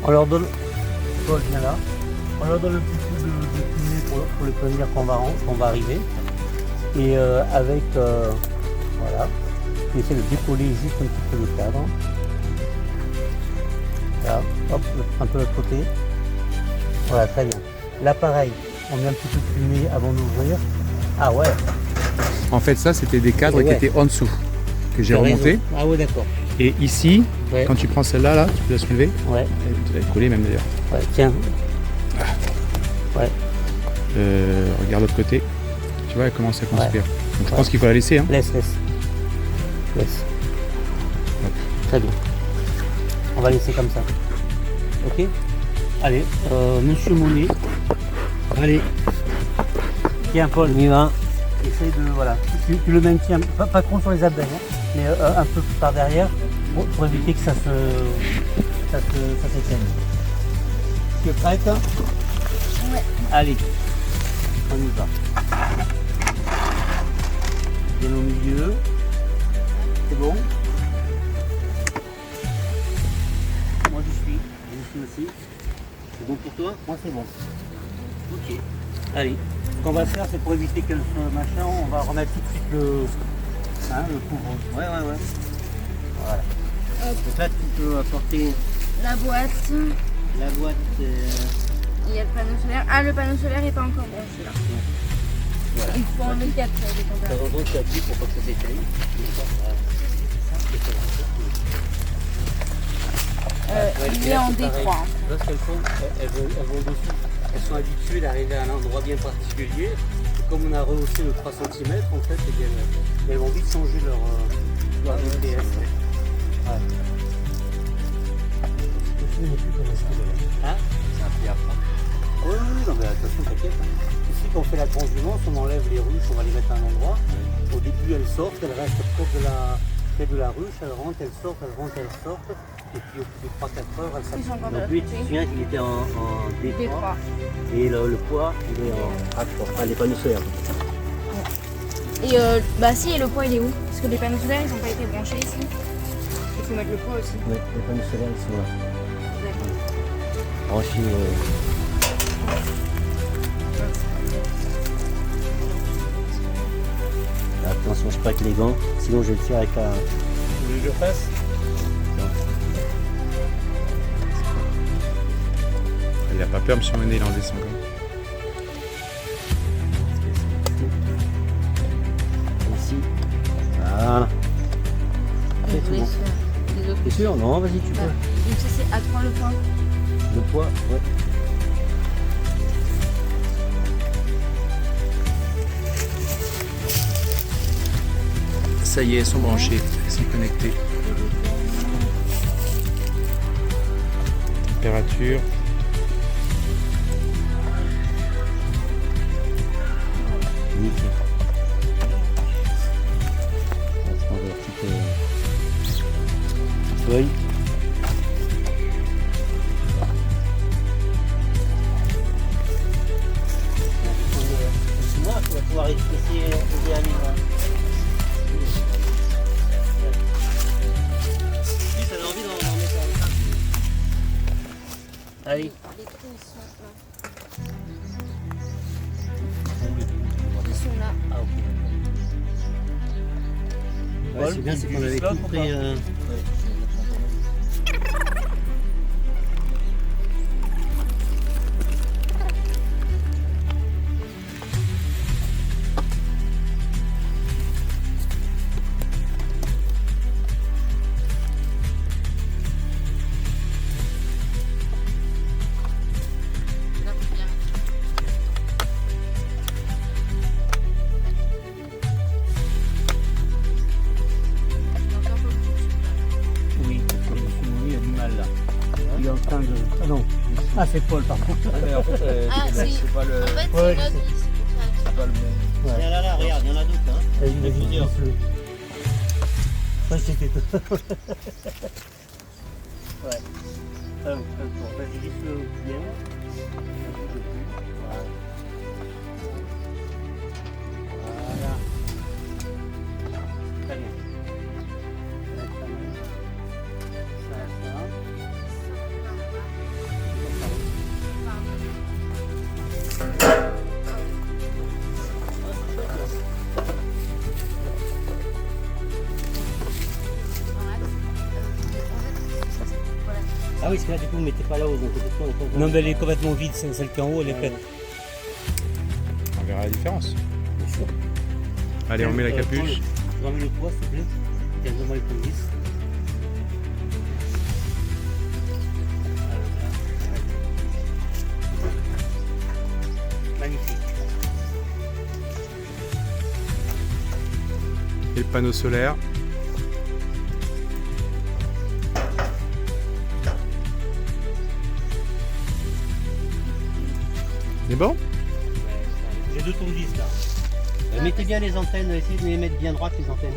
On leur donne, Paul, viens là. On leur donne un petit peu de fumée pour les prévenir qu'on va arriver. Et avec, voilà, on essaie de décoller juste un petit peu le cadre. Voilà, hop, un peu de l'autre côté. Voilà, très bien. Là, pareil, on met un petit peu de fumée avant d'ouvrir. Ah ouais. En fait, ça, c'était des cadres qui étaient en dessous, que j'ai T'as remontés. raison. Ah ouais, d'accord. Et ici, Ouais. quand tu prends celle-là, là, tu peux la soulever. Ouais, Tu vas coller même d'ailleurs. ouais, tiens. Ouais. Regarde l'autre côté. Tu vois, elle commence à construire. Donc je pense qu'il faut la laisser. Hein. Laisse. Hop. Très bien. On va laisser comme ça. Ok. Allez, Monsieur Monet. Allez. Tiens, Paul, on y va. Essaye de, voilà. Tu le maintiens, pas trop sur les abdos, hein, mais un peu par derrière pour éviter que ça s'éteigne. Tu es prête? Ouais. Allez, on y va. Bien au milieu. C'est bon? Moi je suis aussi. C'est bon pour toi? Moi c'est bon. Ok. Allez. Ce qu'on va faire, c'est pour éviter que ce machin, on va remettre tout de suite le couvre. Ouais. Voilà. Donc là, tu peux apporter La boîte. la boîte. Il y a le panneau solaire. Ah, le panneau solaire n'est pas encore branché là. Voilà. Il faut enlever le capteur des De temps températures. en temps, tu appuies pour pas que ça s'éteigne. Il est en D3. Lorsqu'elles font, elles vont dessus. Elles sont habituées d'arriver à un endroit bien particulier. Et comme on a rehaussé de 3 cm, en fait, eh bien, elles vont vite changer leur GPS. Ouais. Hein? C'est un pied à prendre. Oui, non, mais attention, t'inquiète. Ici, quand on fait la transhumance, on enlève les ruches, on va les mettre à un endroit. Au début, elles sortent, elles restent près de la ruche, elles rentrent, elles sortent. Et puis, au bout de 3-4 heures, elles Ils sont s'appuient. en Donc, lui, tu te souviens qu'il était en D3. D3. Et le poids, il est en A3. Ah, les panneaux solaires. Et bah si, et le poids il est où? Parce que les panneaux solaires ils n'ont pas été branchés ici. Il faut mettre le poids aussi. Oui, les panneaux solaires, ils sont là. D'accord. Branchés. Attention, je pas avec les gants, sinon je vais le faire avec la. Tu veux que je le fasse? Il n'a pas peur, monsieur Monet, il a enlevé son gant. Ici. Voilà. Et C'est je bon. laisse les autres. T'es sûr? Non, vas-y, tu Bah, peux. donc ça c'est A3 le poids. Le poids, ouais. Ça y est, elles sont branchées, elles sont connectées. Température. Nickel. On va se prendre la petite feuille. Moi, tu vas pouvoir essayer d'aider à l'île. Si, ça donne envie d'en mettre un. Allez. Les trous ils sont là. Ils sont là. Ah, ok. Ouais, c'est bien, c'est qu'on avait tout pris. Là, faut bien mettre. Donc, un peu plus. Oui, comme M. Mouni a du mal là. Il est en train de. Ah non. Ah, c'est Paul par contre. Mais en fait, Ah, c'est pas le. En fait, Ouais, c'est notre vie, c'est pour ça. C'est pas le bon. Ouais. Là, regarde, il y en a d'autres. Hein. Vas-y, plusieurs. glisse-le. Ouais, c'était tout. Ouais. Vas-y, glisse-le bien. Voilà. Voilà. Très bien. Ça, ça. Ah oui, parce que là, du coup, vous ne mettez pas la hausse. Donc, non, mais elle est complètement vide, celle qui est en haut, elle est pleine. On verra la différence. Bien sûr. Allez, on met la capuche. Je remets le poids, s'il te plaît. Tiens, donne-moi les tournevis. Magnifique. Et le panneau solaire. C'est bon? J'ai 2 tournevis là. Mettez bien les antennes, essayez de les mettre bien droites les antennes.